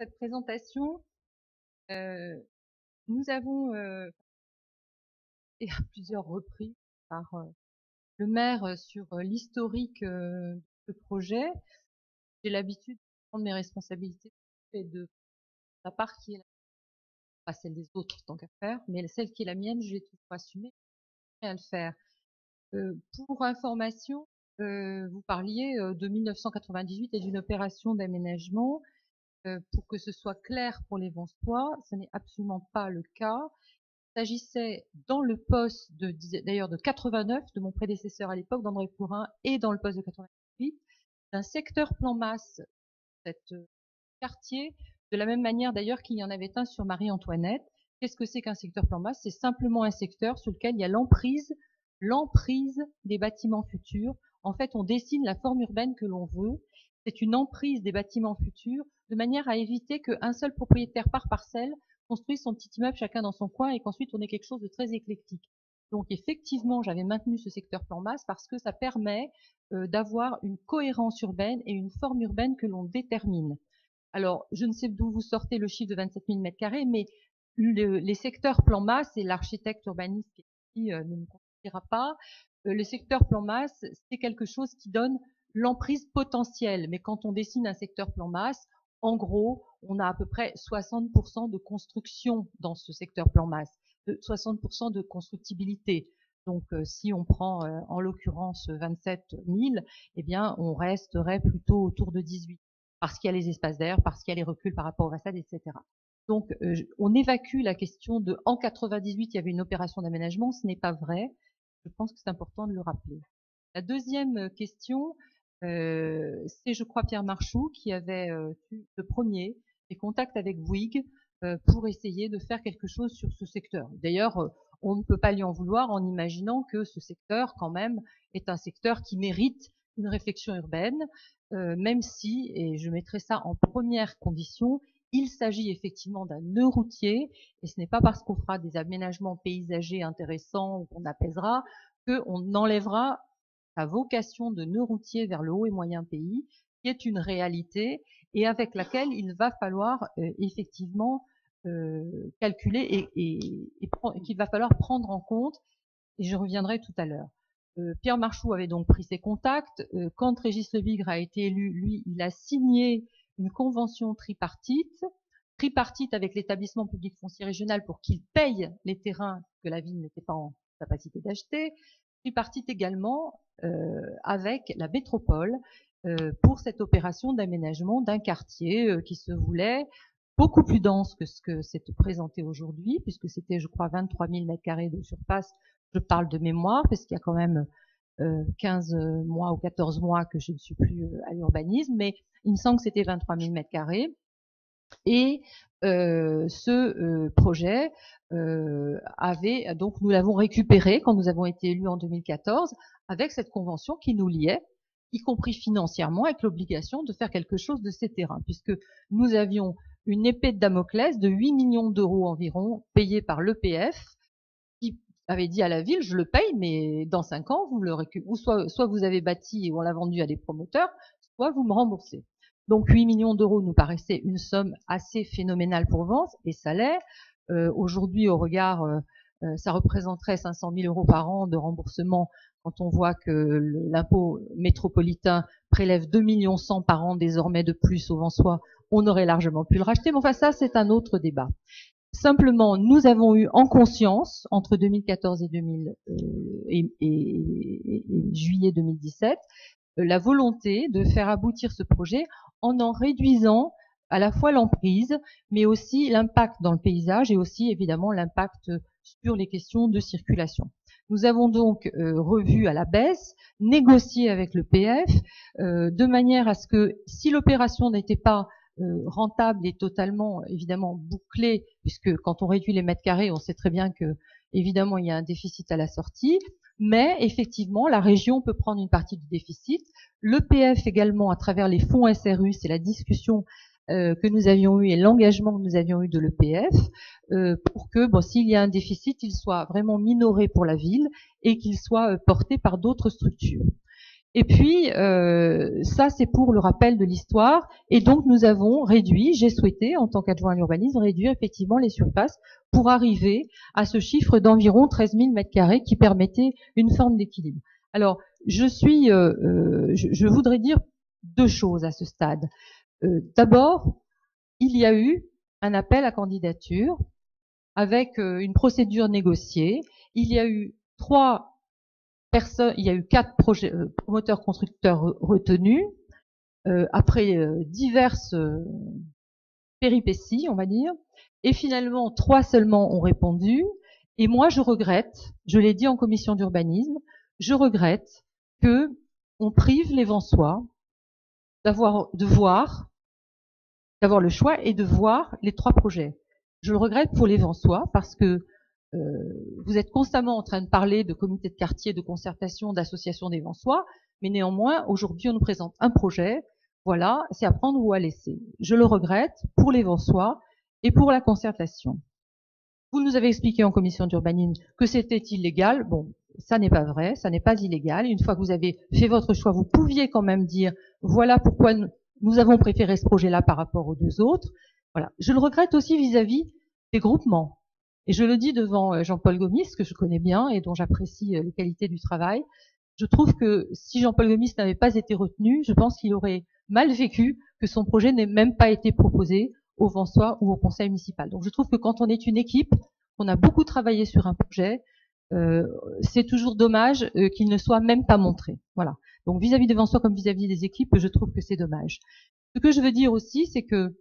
cette présentation, euh, nous avons, et à plusieurs reprises par le maire sur l'historique de ce projet, j'ai l'habitude de prendre mes responsabilités et de la part qui est pas celle des autres tant qu'à faire, mais celle qui est la mienne, je l'ai toujours assumée et à le faire. Pour information, vous parliez de 1998 et d'une opération d'aménagement. Pour que ce soit clair pour les Vensois, ce n'est absolument pas le cas. Il s'agissait dans le poste d'ailleurs de 89 de mon prédécesseur à l'époque, d'André Pourin, et dans le poste de 88, d'un secteur plan masse, cet quartier, de la même manière d'ailleurs qu'il y en avait un sur Marie-Antoinette. Qu'est-ce que c'est qu'un secteur plan masse? C'est simplement un secteur sur lequel il y a l'emprise des bâtiments futurs. En fait, on dessine la forme urbaine que l'on veut. C'est une emprise des bâtiments futurs de manière à éviter qu'un seul propriétaire par parcelle construise son petit immeuble chacun dans son coin et qu'ensuite on ait quelque chose de très éclectique. Donc effectivement, j'avais maintenu ce secteur plan masse parce que ça permet d'avoir une cohérence urbaine et une forme urbaine que l'on détermine. Alors, je ne sais d'où vous sortez le chiffre de 27 000 m², mais les secteurs plan masse, et l'architecte urbaniste qui est ici ne me contredira pas, le secteur plan masse, c'est quelque chose qui donne l'emprise potentielle. Mais quand on dessine un secteur plan masse, en gros, on a à peu près 60% de construction dans ce secteur plan masse, 60% de constructibilité. Donc, si on prend en l'occurrence 27 000, eh bien, on resterait plutôt autour de 18 parce qu'il y a les espaces d'air, parce qu'il y a les reculs par rapport aux façades, etc. Donc, on évacue la question de en 98, il y avait une opération d'aménagement. Ce n'est pas vrai. Je pense que c'est important de le rappeler. La deuxième question, c'est, je crois, Pierre Marchoux qui avait eu le premier des contacts avec Bouygues pour essayer de faire quelque chose sur ce secteur. D'ailleurs, on ne peut pas lui en vouloir en imaginant que ce secteur, quand même, est un secteur qui mérite une réflexion urbaine, même si, et je mettrai ça en première condition, il s'agit effectivement d'un nœud routier, et ce n'est pas parce qu'on fera des aménagements paysagers intéressants ou qu'on apaisera qu'on enlèvera sa vocation de nœud routier vers le haut et moyen pays, qui est une réalité et avec laquelle il va falloir effectivement calculer et qu'il va falloir prendre en compte, et je reviendrai tout à l'heure. Pierre Marchoux avait donc pris ses contacts. Quand Régis Lebigre a été élu, lui, il a signé une convention tripartite avec l'établissement public foncier régional pour qu'il paye les terrains que la ville n'était pas en capacité d'acheter, tripartite également avec la métropole pour cette opération d'aménagement d'un quartier qui se voulait beaucoup plus dense que ce que c'est présenté aujourd'hui, puisque c'était, je crois, 23 000 m² de surface. Je parle de mémoire, parce qu'il y a quand même 15 mois ou 14 mois que je ne suis plus à l'urbanisme, mais il me semble que c'était 23 000 m². Et ce projet avait, donc nous l'avons récupéré quand nous avons été élus en 2014, avec cette convention qui nous liait, y compris financièrement, avec l'obligation de faire quelque chose de ces terrains, puisque nous avions une épée de Damoclès de 8 millions d'euros environ, payée par l'EPF, qui avait dit à la ville, je le paye, mais dans 5 ans, vous le récupérez, ou soit vous avez bâti et on l'a vendu à des promoteurs, soit vous me remboursez. Donc 8 millions d'euros nous paraissait une somme assez phénoménale pour Vence, et ça l'est. Aujourd'hui, au regard, ça représenterait 500 000 euros par an de remboursement quand on voit que l'impôt métropolitain prélève 2,1 millions par an désormais de plus aux Vensois, on aurait largement pu le racheter. Mais enfin, ça, c'est un autre débat. Simplement, nous avons eu en conscience, entre 2014 et juillet 2017, la volonté de faire aboutir ce projet en réduisant à la fois l'emprise, mais aussi l'impact dans le paysage et aussi évidemment l'impact sur les questions de circulation. Nous avons donc revu à la baisse, négocié avec le PF, de manière à ce que si l'opération n'était pas rentable et totalement évidemment bouclée, puisque quand on réduit les mètres carrés, on sait très bien que évidemment il y a un déficit à la sortie, mais effectivement la région peut prendre une partie du déficit. L'EPF également à travers les fonds SRU, c'est la discussion que nous avions eue et l'engagement que nous avions eu de l'EPF pour que bon, s'il y a un déficit, il soit vraiment minoré pour la ville et qu'il soit porté par d'autres structures. Et puis, ça, c'est pour le rappel de l'histoire. Et donc, nous avons réduit, j'ai souhaité, en tant qu'adjoint à l'urbanisme, réduire effectivement les surfaces pour arriver à ce chiffre d'environ 13 000 mètres carrés qui permettait une forme d'équilibre. Alors, je voudrais dire deux choses à ce stade. D'abord, il y a eu un appel à candidature avec une procédure négociée. Il y a eu il y a eu 4 promoteurs constructeurs retenus après diverses péripéties, on va dire. Et finalement, 3 seulement ont répondu. Et moi, je regrette, je l'ai dit en commission d'urbanisme, je regrette que on prive les Vensois d'avoir le choix et de voir les 3 projets. Je le regrette pour les Vensois parce que vous êtes constamment en train de parler de comités de quartier, de concertation, d'associations des Vensois, mais néanmoins, aujourd'hui, on nous présente un projet. Voilà, c'est à prendre ou à laisser. Je le regrette pour les Vensois et pour la concertation. Vous nous avez expliqué en commission d'urbanisme que c'était illégal. Bon, ça n'est pas vrai, ça n'est pas illégal. Une fois que vous avez fait votre choix, vous pouviez quand même dire voilà pourquoi nous avons préféré ce projet-là par rapport aux 2 autres. Voilà. Je le regrette aussi vis-à-vis des groupements. Et je le dis devant Jean-Paul Gomis, que je connais bien et dont j'apprécie les qualités du travail. Je trouve que si Jean-Paul Gomis n'avait pas été retenu, je pense qu'il aurait mal vécu que son projet n'ait même pas été proposé au Vensois ou au conseil municipal. Donc je trouve que quand on est une équipe, on a beaucoup travaillé sur un projet, c'est toujours dommage qu'il ne soit même pas montré. Voilà. Donc vis-à-vis des Vensois comme vis-à-vis des équipes, je trouve que c'est dommage. Ce que je veux dire aussi, c'est que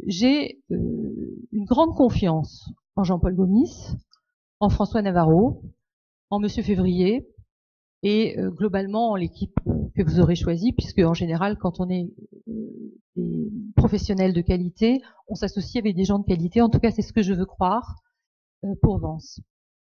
j'ai une grande confiance en Jean-Paul Gomis, en François Navarro, en Monsieur Février et globalement en l'équipe que vous aurez choisie, puisque en général, quand on est des professionnels de qualité, on s'associe avec des gens de qualité. En tout cas, c'est ce que je veux croire pour Vence.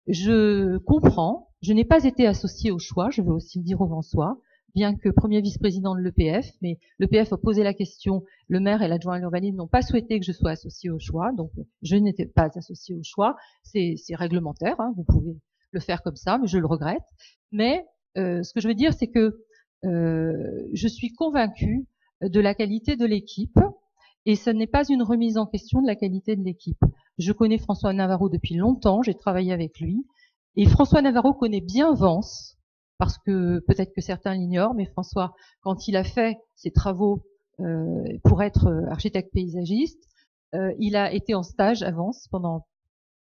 Je comprends, je n'ai pas été associée au choix, je veux aussi le dire aux Vensois, bien que premier vice-président de l'EPF, mais l'EPF a posé la question, le maire et l'adjoint à l'urbanisme n'ont pas souhaité que je sois associée au choix, donc je n'étais pas associée au choix, c'est réglementaire, hein, vous pouvez le faire comme ça, mais je le regrette. Mais ce que je veux dire, c'est que je suis convaincue de la qualité de l'équipe, et ce n'est pas une remise en question de la qualité de l'équipe. Je connais François Navarro depuis longtemps, j'ai travaillé avec lui, et François Navarro connaît bien Vence, parce que peut-être que certains l'ignorent, mais François, quand il a fait ses travaux pour être architecte paysagiste, il a été en stage à Vence pendant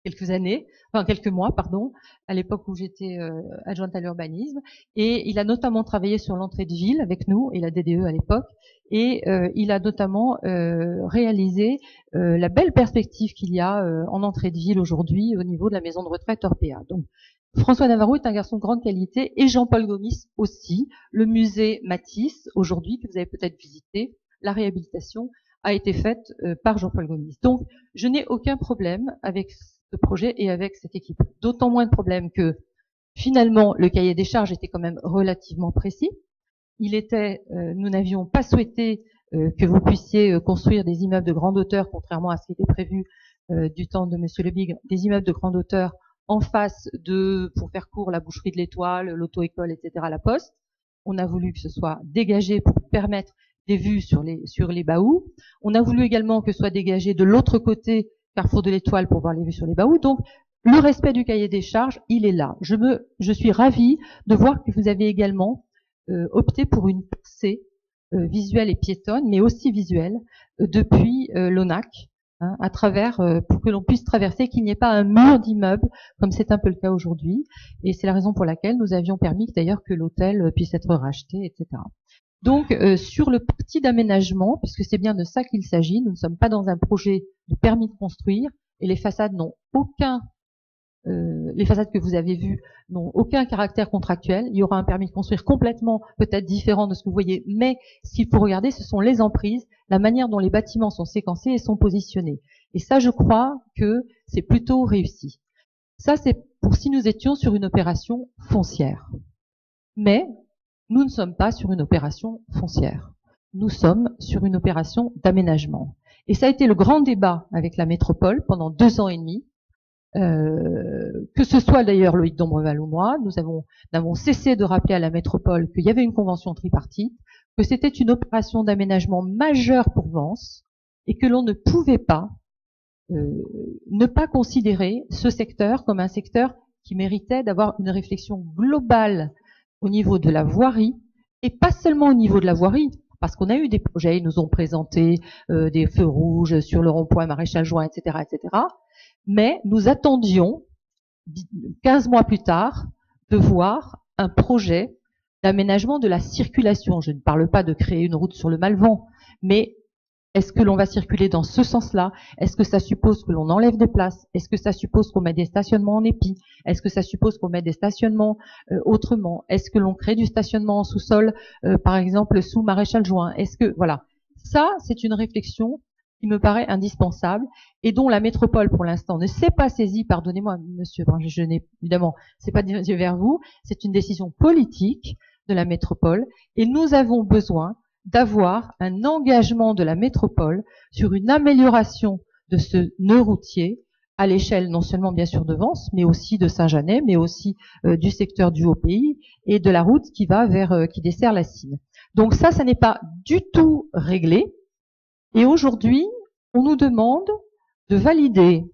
quelques mois, pardon, à l'époque où j'étais adjointe à l'urbanisme, et il a notamment travaillé sur l'entrée de ville avec nous et la DDE à l'époque, et il a notamment réalisé la belle perspective qu'il y a en entrée de ville aujourd'hui au niveau de la maison de retraite Orpea. Donc François Navarro est un garçon de grande qualité, et Jean-Paul Gomis aussi. Le musée Matisse, aujourd'hui, que vous avez peut-être visité, la réhabilitation a été faite par Jean-Paul Gomis. Donc, je n'ai aucun problème avec ce projet et avec cette équipe. D'autant moins de problème que, finalement, le cahier des charges était quand même relativement précis. Nous n'avions pas souhaité que vous puissiez construire des immeubles de grande hauteur, contrairement à ce qui était prévu du temps de Monsieur Le Bigre, des immeubles de grande hauteur en face de, pour faire court, la boucherie de l'Étoile, l'auto-école, etc., la Poste. On a voulu que ce soit dégagé pour permettre des vues sur les Baous. On a voulu également que ce soit dégagé de l'autre côté, Carrefour de l'Étoile, pour voir les vues sur les Baous. Donc, le respect du cahier des charges, il est là. Je suis ravie de voir que vous avez également opté pour une percée visuelle et piétonne, mais aussi visuelle, depuis l'ONAC, hein, à travers, pour que l'on puisse traverser, qu'il n'y ait pas un mur d'immeubles, comme c'est un peu le cas aujourd'hui. Et c'est la raison pour laquelle nous avions permis d'ailleurs que l'hôtel puisse être racheté, etc. Donc, sur le parti d'aménagement, puisque c'est bien de ça qu'il s'agit, nous ne sommes pas dans un projet de permis de construire, et les façades n'ont les façades que vous avez vues n'ont aucun caractère contractuel. Il y aura un permis de construire complètement peut-être différent de ce que vous voyez, mais ce qu'il faut regarder, ce sont les emprises, la manière dont les bâtiments sont séquencés et sont positionnés. Et ça, je crois que c'est plutôt réussi. Ça, c'est pour si nous étions sur une opération foncière. Mais nous ne sommes pas sur une opération foncière. Nous sommes sur une opération d'aménagement. Et ça a été le grand débat avec la métropole pendant 2 ans et demi. Que ce soit d'ailleurs Loïc Dombreval ou moi, nous n'avons cessé de rappeler à la métropole qu'il y avait une convention tripartite, que c'était une opération d'aménagement majeure pour Vence et que l'on ne pouvait pas ne pas considérer ce secteur comme un secteur qui méritait d'avoir une réflexion globale au niveau de la voirie, et pas seulement au niveau de la voirie, parce qu'on a eu des projets, ils nous ont présenté des feux rouges sur le rond-point Maréchal Juin, etc., etc., mais nous attendions, 15 mois plus tard, de voir un projet d'aménagement de la circulation. Je ne parle pas de créer une route sur le Malvent, mais est-ce que l'on va circuler dans ce sens-là? Est-ce que ça suppose que l'on enlève des places? Est-ce que ça suppose qu'on met des stationnements en épi? Est-ce que ça suppose qu'on met des stationnements autrement? Est-ce que l'on crée du stationnement en sous-sol, par exemple sous Maréchal Juin? Est-ce que voilà, ça c'est une réflexion qui me paraît indispensable et dont la métropole pour l'instant ne s'est pas saisie. Pardonnez-moi, monsieur, je n'ai évidemment, c'est pas dirigé vers vous, c'est une décision politique de la métropole et nous avons besoin d'avoir un engagement de la métropole sur une amélioration de ce nœud routier à l'échelle non seulement bien sûr de Vence, mais aussi de Saint-Janet, mais aussi du secteur du Haut-Pays et de la route qui va vers, qui dessert la Sine. Donc ça n'est pas du tout réglé. Et aujourd'hui, on nous demande de valider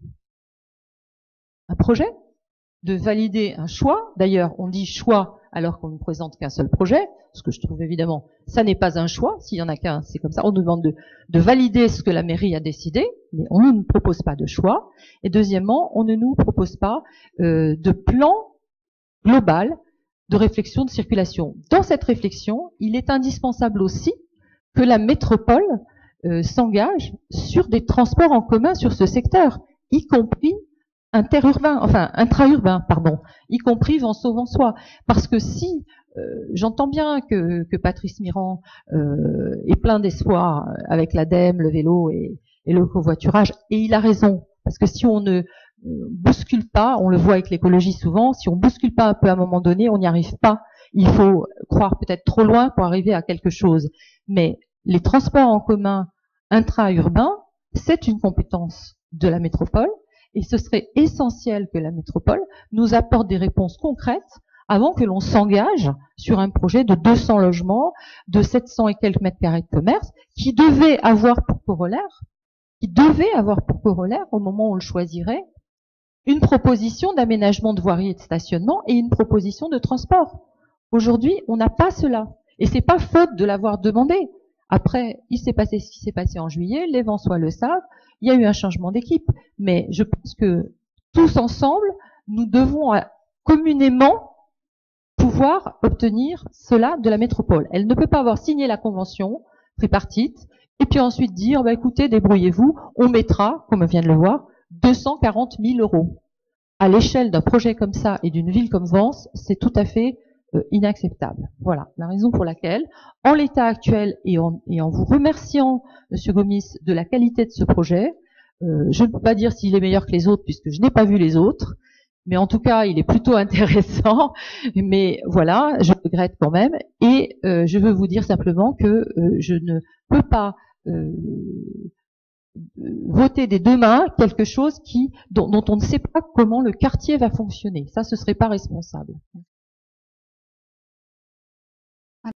un projet, de valider un choix. D'ailleurs, on dit choix alors qu'on ne présente qu'un seul projet, ce que je trouve évidemment, ça n'est pas un choix. S'il y en a qu'un, c'est comme ça. On nous demande de valider ce que la mairie a décidé, mais on ne nous propose pas de choix. Et deuxièmement, on ne nous propose pas de plan global de réflexion de circulation. Dans cette réflexion, il est indispensable aussi que la métropole s'engage sur des transports en commun sur ce secteur, y compris intra-urbain, pardon, y compris Venceau-Vensois. Parce que si, j'entends bien que Patrice Mirand est plein d'espoir avec l'ADEME, le vélo et le covoiturage, et il a raison, parce que si on ne bouscule pas, on le voit avec l'écologie souvent, si on bouscule pas un peu à un moment donné, on n'y arrive pas. Il faut croire peut-être trop loin pour arriver à quelque chose. Mais les transports en commun intra-urbains, c'est une compétence de la métropole et ce serait essentiel que la métropole nous apporte des réponses concrètes avant que l'on s'engage sur un projet de 200 logements, de 700 et quelques mètres carrés de commerce, qui devait avoir pour corollaire, au moment où on le choisirait, une proposition d'aménagement de voirie et de stationnement et une proposition de transport. Aujourd'hui, on n'a pas cela. Et c'est pas faute de l'avoir demandé. Après, il s'est passé ce qui s'est passé en juillet, les Vensois le savent, il y a eu un changement d'équipe. Mais je pense que tous ensemble, nous devons communément pouvoir obtenir cela de la métropole. Elle ne peut pas avoir signé la convention tripartite et puis ensuite dire, bah, écoutez, débrouillez-vous, on mettra, comme on vient de le voir, 240 000 euros. À l'échelle d'un projet comme ça et d'une ville comme Vence, c'est tout à fait inacceptable. Voilà la raison pour laquelle, en l'état actuel et en vous remerciant, Monsieur Gomis, de la qualité de ce projet, je ne peux pas dire s'il est meilleur que les autres puisque je n'ai pas vu les autres, mais en tout cas, il est plutôt intéressant. Mais voilà, je regrette quand même. Et je veux vous dire simplement que je ne peux pas voter des deux mains quelque chose dont on ne sait pas comment le quartier va fonctionner. Ça, ce serait pas responsable.